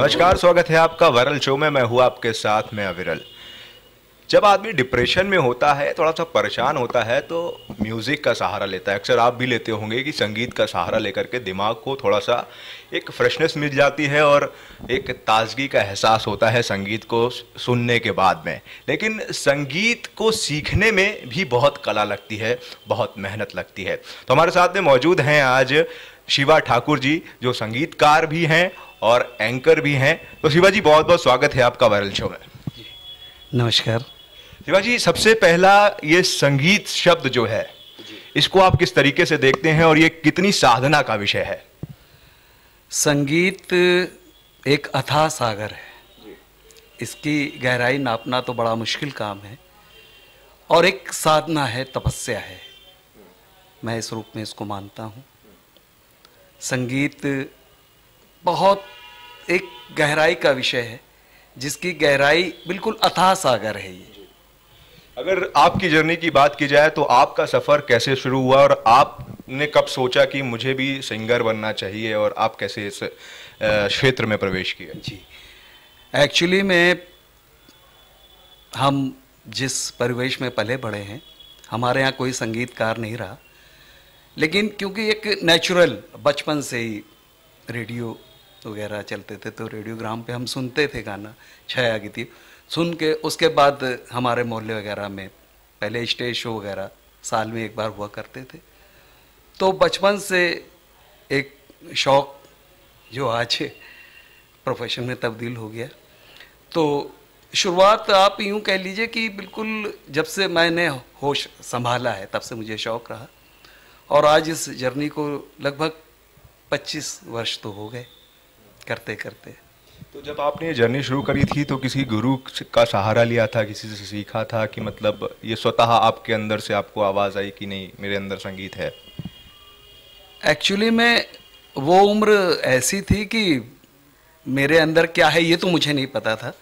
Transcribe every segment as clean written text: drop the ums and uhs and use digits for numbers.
नमस्कार, स्वागत है आपका वायरल शो में। मैं हूँ आपके साथ में अविरल। जब आदमी डिप्रेशन में होता है, थोड़ा सा परेशान होता है, तो म्यूज़िक का सहारा लेता है। अक्सर आप भी लेते होंगे कि संगीत का सहारा लेकर के दिमाग को थोड़ा सा एक फ्रेशनेस मिल जाती है और एक ताजगी का एहसास होता है संगीत को सुनने के बाद में। लेकिन संगीत को सीखने में भी बहुत कला लगती है, बहुत मेहनत लगती है। तो हमारे साथ में मौजूद हैं आज शिवा ठाकुर जी, जो संगीतकार भी हैं और एंकर भी हैं। तो शिवा जी, बहुत बहुत स्वागत है आपका वायरल शो में। नमस्कार शिवा जी, सबसे पहला ये संगीत शब्द जो है, इसको आप किस तरीके से देखते हैं और ये कितनी साधना का विषय है? संगीत एक अथाह सागर है। इसकी गहराई नापना तो बड़ा मुश्किल काम है और एक साधना है, तपस्या है। मैं इस रूप में इसको मानता हूँ। संगीत बहुत एक गहराई का विषय है, जिसकी गहराई बिल्कुल अथाह सागर है। ये अगर आपकी जर्नी की बात की जाए तो आपका सफ़र कैसे शुरू हुआ और आपने कब सोचा कि मुझे भी सिंगर बनना चाहिए, और आप कैसे इस क्षेत्र में प्रवेश किए? जी, एक्चुअली में हम जिस परिवेश में पले बड़े हैं, हमारे यहाँ कोई संगीतकार नहीं रहा। लेकिन क्योंकि एक नेचुरल बचपन से ही रेडियो वगैरह चलते थे, तो रेडियोग्राम पे हम सुनते थे गाना, छाया गीति सुन के। उसके बाद हमारे मोहल्ले वगैरह में पहले स्टेज शो वगैरह साल में एक बार हुआ करते थे। तो बचपन से एक शौक़ जो आज प्रोफेशन में तब्दील हो गया। तो शुरुआत आप यूँ कह लीजिए कि बिल्कुल जब से मैंने होश संभाला है, तब से मुझे शौक़ रहा। और आज इस जर्नी को लगभग 25 वर्ष तो हो गए करते करते। तो जब आपने ये जर्नी शुरू करी थी तो किसी गुरु का सहारा लिया था, किसी से सीखा था, कि मतलब ये स्वतः आपके अंदर से आपको आवाज़ आई कि नहीं, मेरे अंदर संगीत है? एक्चुअली में वो उम्र ऐसी थी कि मेरे अंदर क्या है ये तो मुझे नहीं पता था।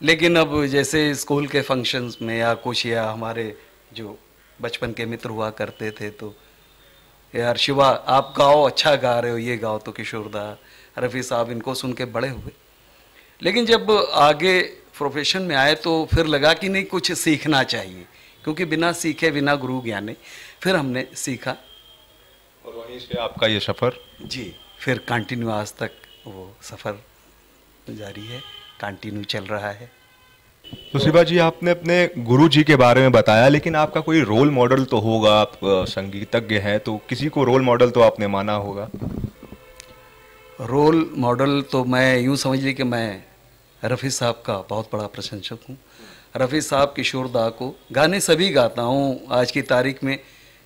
लेकिन अब जैसे स्कूल के फंक्शंस में या कुछ, या हमारे जो बचपन के मित्र हुआ करते थे, तो यार शिवा आप गाओ, अच्छा गा रहे हो, ये गाओ, तो किशोरदा, रफ़ी साहब, इनको सुन के बड़े हुए। लेकिन जब आगे प्रोफेशन में आए तो फिर लगा कि नहीं, कुछ सीखना चाहिए, क्योंकि बिना सीखे बिना गुरु ज्ञाने। फिर हमने सीखा और वहीं से आपका ये सफ़र जी फिर कंटिन्यू आज तक वो सफ़र जारी है, कंटिन्यू चल रहा है। तो शिवा जी, आपने अपने गुरु जी के बारे में बताया, लेकिन आपका कोई रोल मॉडल तो होगा। आप संगीतज्ञ हैं तो किसी को रोल मॉडल तो आपने माना होगा। रोल मॉडल तो मैं यूँ समझ ली कि मैं रफ़ी साहब का बहुत बड़ा प्रशंसक हूँ। रफ़ी साहब, किशोरदा को गाने सभी गाता हूँ आज की तारीख में,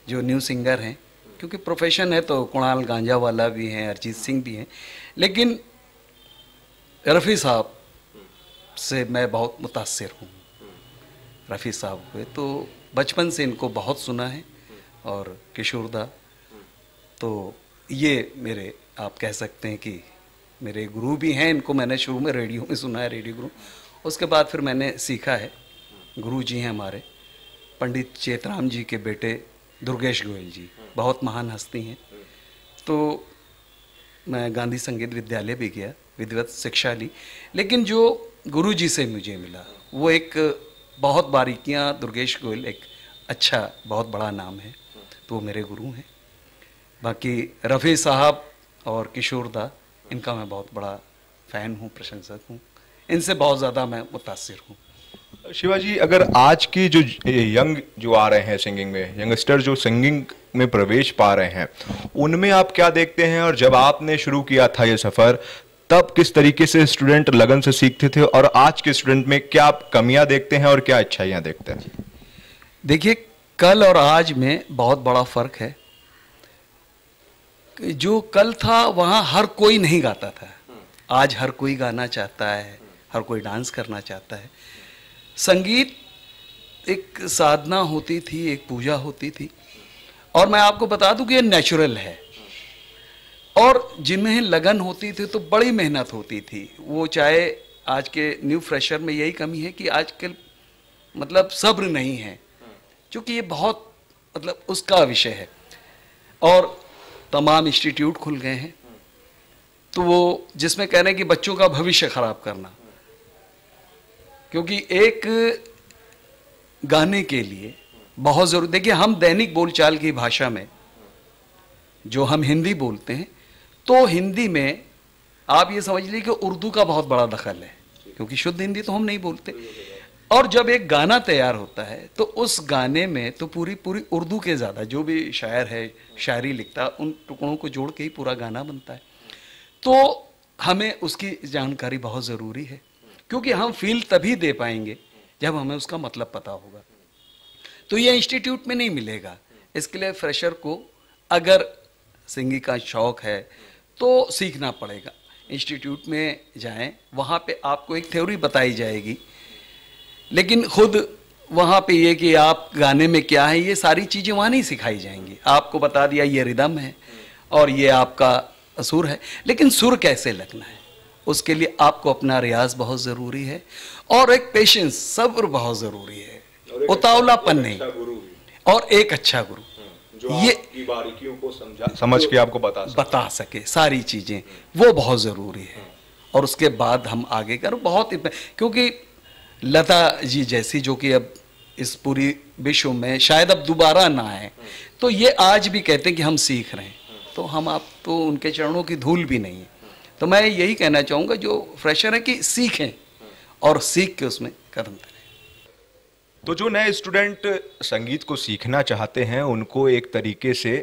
जो न्यू सिंगर हैं, क्योंकि प्रोफेशन है तो कुणाल गांजा वाला भी हैं, अरिजीत सिंह भी हैं। लेकिन रफ़ी साहब से मैं बहुत मुतासिर हूँ। रफ़ी साहब हुए तो बचपन से इनको बहुत सुना है, और किशोरदा तो ये मेरे, आप कह सकते हैं कि मेरे गुरु भी हैं। इनको मैंने शुरू में रेडियो में सुना है, रेडियो गुरु। उसके बाद फिर मैंने सीखा है। गुरु जी हैं हमारे पंडित चेतराम जी के बेटे दुर्गेश गोयल जी, बहुत महान हस्ती हैं। तो मैं गांधी संगीत विद्यालय भी गया, विधिवत शिक्षा ली। लेकिन जो गुरु जी से मुझे मिला वो एक बहुत बारीकियां, दुर्गेश गोयल एक अच्छा बहुत बड़ा नाम है, तो वो मेरे गुरु हैं। बाकी रफ़ी साहब और किशोरदा, इनका मैं बहुत बड़ा फ़ैन हूँ, प्रशंसक हूँ। इनसे बहुत ज़्यादा मैं मुतासिर हूँ। शिवा जी, अगर आज की जो यंग जो आ रहे हैं सिंगिंग में, यंगस्टर जो सिंगिंग में प्रवेश पा रहे हैं, उनमें आप क्या देखते हैं? और जब आपने शुरू किया था ये सफ़र, तब किस तरीके से स्टूडेंट लगन से सीखते थे, और आज के स्टूडेंट में क्या आप कमियां देखते हैं और क्या अच्छाइयां देखते हैं? देखिए, कल और आज में बहुत बड़ा फ़र्क है। जो कल था वहाँ हर कोई नहीं गाता था, आज हर कोई गाना चाहता है, हर कोई डांस करना चाहता है। संगीत एक साधना होती थी, एक पूजा होती थी, और मैं आपको बता दूं कि ये नेचुरल है। और जिन्हें लगन होती थी तो बड़ी मेहनत होती थी। वो चाहे आज के न्यू फ्रेशर में यही कमी है कि आजकल मतलब सब्र नहीं है, क्योंकि ये बहुत मतलब उसका विषय है। और तमाम इंस्टीट्यूट खुल गए हैं, तो वो जिसमें कह रहे हैं कि बच्चों का भविष्य खराब करना, क्योंकि एक गाने के लिए बहुत जरूरी, देखिए हम दैनिक बोलचाल की भाषा में जो हम हिंदी बोलते हैं, तो हिंदी में आप ये समझ लीजिए कि उर्दू का बहुत बड़ा दखल है, क्योंकि शुद्ध हिंदी तो हम नहीं बोलते। और जब एक गाना तैयार होता है तो उस गाने में तो पूरी पूरी उर्दू के ज़्यादा जो भी शायर है शायरी लिखता, उन टुकड़ों को जोड़ के ही पूरा गाना बनता है। तो हमें उसकी जानकारी बहुत ज़रूरी है, क्योंकि हम फील तभी दे पाएंगे जब हमें उसका मतलब पता होगा। तो ये इंस्टीट्यूट में नहीं मिलेगा। इसके लिए फ्रेशर को अगर सिंगिंग का शौक़ है तो सीखना पड़ेगा। इंस्टीट्यूट में जाएं, वहाँ पे आपको एक थ्योरी बताई जाएगी, लेकिन खुद वहाँ पे ये कि आप गाने में क्या है, ये सारी चीज़ें वहाँ नहीं सिखाई जाएंगी। आपको बता दिया ये रिदम है और ये आपका सुर है, लेकिन सुर कैसे लगना है उसके लिए आपको अपना रियाज बहुत ज़रूरी है और एक पेशेंस, सब्र बहुत ज़रूरी है, उतावलापन नहीं, और एक अच्छा गुरु जो ये आपकी बारीकियों को समझ के आपको बता सके सारी चीज़ें, वो बहुत ज़रूरी है। और उसके बाद हम आगे कर बहुत, क्योंकि लता जी जैसी जो कि अब इस पूरी विश्व में शायद अब दोबारा ना आए, तो ये आज भी कहते हैं कि हम सीख रहे हैं, तो हम आप तो उनके चरणों की धूल भी नहीं है। तो मैं यही कहना चाहूँगा जो फ्रेशर है कि सीखें और सीख के उसमें कदम करें। तो जो नए स्टूडेंट संगीत को सीखना चाहते हैं उनको एक तरीके से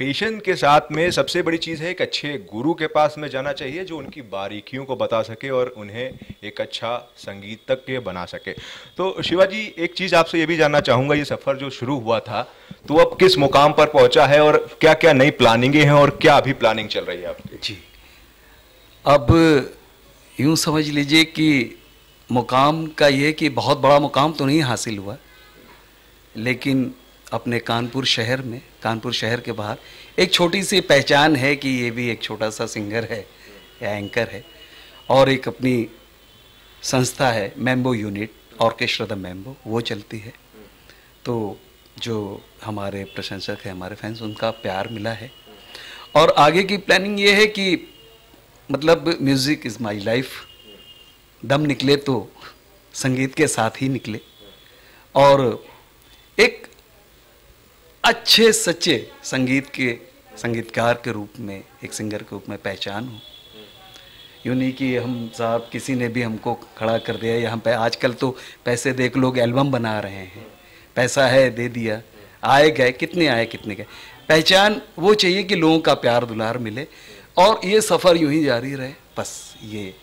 पेशेंस के साथ में सबसे बड़ी चीज़ है एक अच्छे गुरु के पास में जाना चाहिए जो उनकी बारीकियों को बता सके और उन्हें एक अच्छा संगीतज्ञ बना सके। तो शिवाजी, एक चीज़ आपसे ये भी जानना चाहूँगा, ये सफ़र जो शुरू हुआ था तो अब किस मुकाम पर पहुँचा है और क्या क्या नई प्लानिंगें हैं और क्या अभी प्लानिंग चल रही है आपकी? जी, अब यूँ समझ लीजिए कि मुकाम का ये कि बहुत बड़ा मुकाम तो नहीं हासिल हुआ, लेकिन अपने कानपुर शहर में, कानपुर शहर के बाहर एक छोटी सी पहचान है कि ये भी एक छोटा सा सिंगर है या एंकर है। और एक अपनी संस्था है Mambo unit, orchestra the Mambo, वो चलती है। तो जो हमारे प्रशंसक हैं, हमारे फैंस, उनका प्यार मिला है। और आगे की प्लानिंग ये है कि मतलब म्यूज़िक इज़ माई लाइफ, दम निकले तो संगीत के साथ ही निकले और एक अच्छे सच्चे संगीतकार के रूप में, एक सिंगर के रूप में पहचान हो। यूँ नहीं कि हम साहब किसी ने भी हमको खड़ा कर दिया यहाँ पे। आजकल तो पैसे देख लोग एल्बम बना रहे हैं, पैसा है दे दिया, आए गए, कितने आए कितने गए। पहचान वो चाहिए कि लोगों का प्यार दुलार मिले और ये सफ़र यूँ ही जारी रहे, बस ये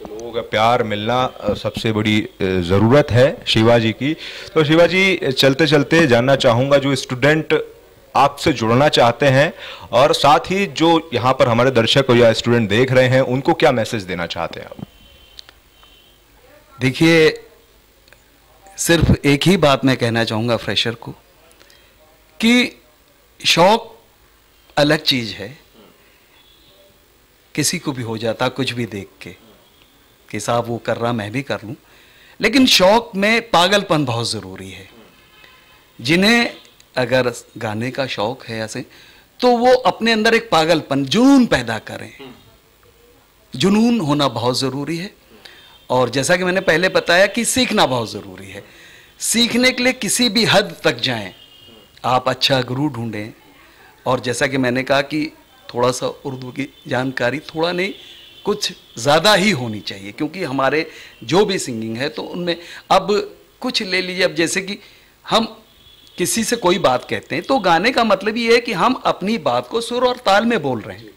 लोगों का प्यार मिलना सबसे बड़ी ज़रूरत है शिवाजी की। तो शिवाजी, चलते चलते जानना चाहूँगा जो स्टूडेंट आपसे जुड़ना चाहते हैं और साथ ही जो यहाँ पर हमारे दर्शक या स्टूडेंट देख रहे हैं उनको क्या मैसेज देना चाहते हैं आप? देखिए, सिर्फ एक ही बात मैं कहना चाहूँगा फ्रेशर को कि शौक़ अलग चीज़ है, किसी को भी हो जाता कुछ भी देख के कि साहब वो कर रहा मैं भी कर लूँ, लेकिन शौक़ में पागलपन बहुत ज़रूरी है। जिन्हें अगर गाने का शौक़ है ऐसे, तो वो अपने अंदर एक पागलपन, जुनून पैदा करें। जुनून होना बहुत ज़रूरी है। और जैसा कि मैंने पहले बताया कि सीखना बहुत ज़रूरी है। सीखने के लिए किसी भी हद तक जाएं, आप अच्छा गुरु ढूंढें। और जैसा कि मैंने कहा कि थोड़ा सा उर्दू की जानकारी, थोड़ा नहीं कुछ ज़्यादा ही होनी चाहिए, क्योंकि हमारे जो भी सिंगिंग है तो उनमें अब कुछ ले लीजिए। अब जैसे कि हम किसी से कोई बात कहते हैं तो गाने का मतलब ये है कि हम अपनी बात को सुर और ताल में बोल रहे हैं।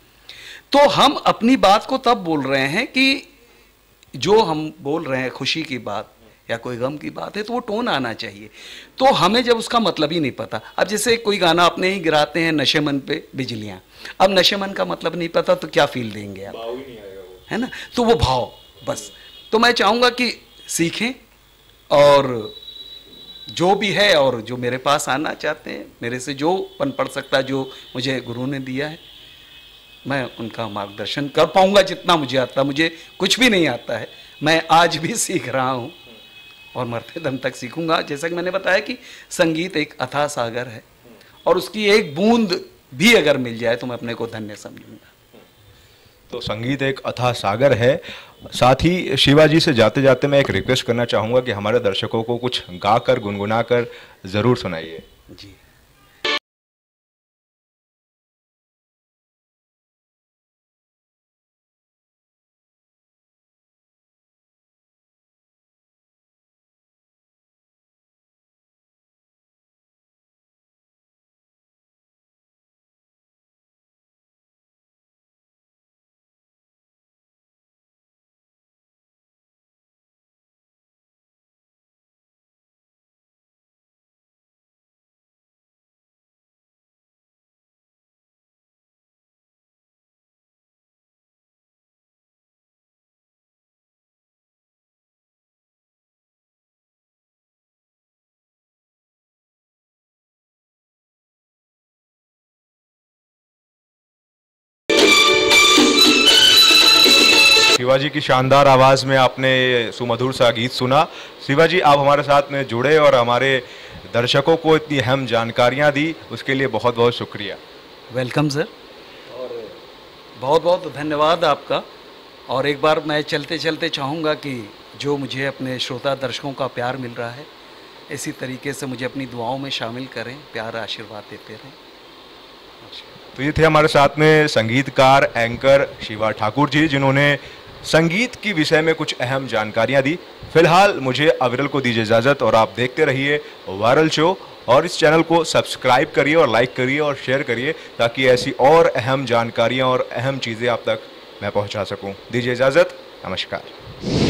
तो हम अपनी बात को तब बोल रहे हैं कि जो हम बोल रहे हैं खुशी की बात या कोई गम की बात है तो वो टोन आना चाहिए। तो हमें जब उसका मतलब ही नहीं पता, अब जैसे कोई गाना अपने ही गिराते हैं नशे मन पे बिजलियाँ, अब नशे मन का मतलब नहीं पता तो क्या फील देंगे आप, है ना। तो वो भाव बस। तो मैं चाहूँगा कि सीखें और जो भी है, और जो मेरे पास आना चाहते हैं, मेरे से जो पन पड़ सकता है, जो मुझे गुरु ने दिया है, मैं उनका मार्गदर्शन कर पाऊँगा जितना मुझे आता। मुझे कुछ भी नहीं आता है, मैं आज भी सीख रहा हूँ और मरते दम तक सीखूंगा। जैसा कि मैंने बताया कि संगीत एक अथाह सागर है और उसकी एक बूंद भी अगर मिल जाए तो मैं अपने को धन्य समझूंगा। तो संगीत एक अथाह सागर है। साथ ही शिवाजी से जाते जाते मैं एक रिक्वेस्ट करना चाहूँगा कि हमारे दर्शकों को कुछ गाकर गुनगुना कर ज़रूर सुनाइए। जी। शिवाजी की शानदार आवाज़ में आपने सुमधुर सा गीत सुना। शिवाजी, आप हमारे साथ में जुड़े और हमारे दर्शकों को इतनी अहम जानकारियां दी, उसके लिए बहुत बहुत शुक्रिया। वेलकम सर, और बहुत बहुत धन्यवाद आपका। और एक बार मैं चलते चलते चाहूँगा कि जो मुझे अपने श्रोता दर्शकों का प्यार मिल रहा है, इसी तरीके से मुझे अपनी दुआओं में शामिल करें, प्यार आशीर्वाद देते रहें। तो ये थे हमारे साथ में संगीतकार एंकर शिवा ठाकुर जी, जिन्होंने संगीत की विषय में कुछ अहम जानकारियां दी। फिलहाल मुझे अविरल को दीजिए इजाज़त और आप देखते रहिए वायरल शो, और इस चैनल को सब्सक्राइब करिए और लाइक करिए और शेयर करिए, ताकि ऐसी और अहम जानकारियां और अहम चीज़ें आप तक मैं पहुंचा सकूं। दीजिए इजाज़त, नमस्कार।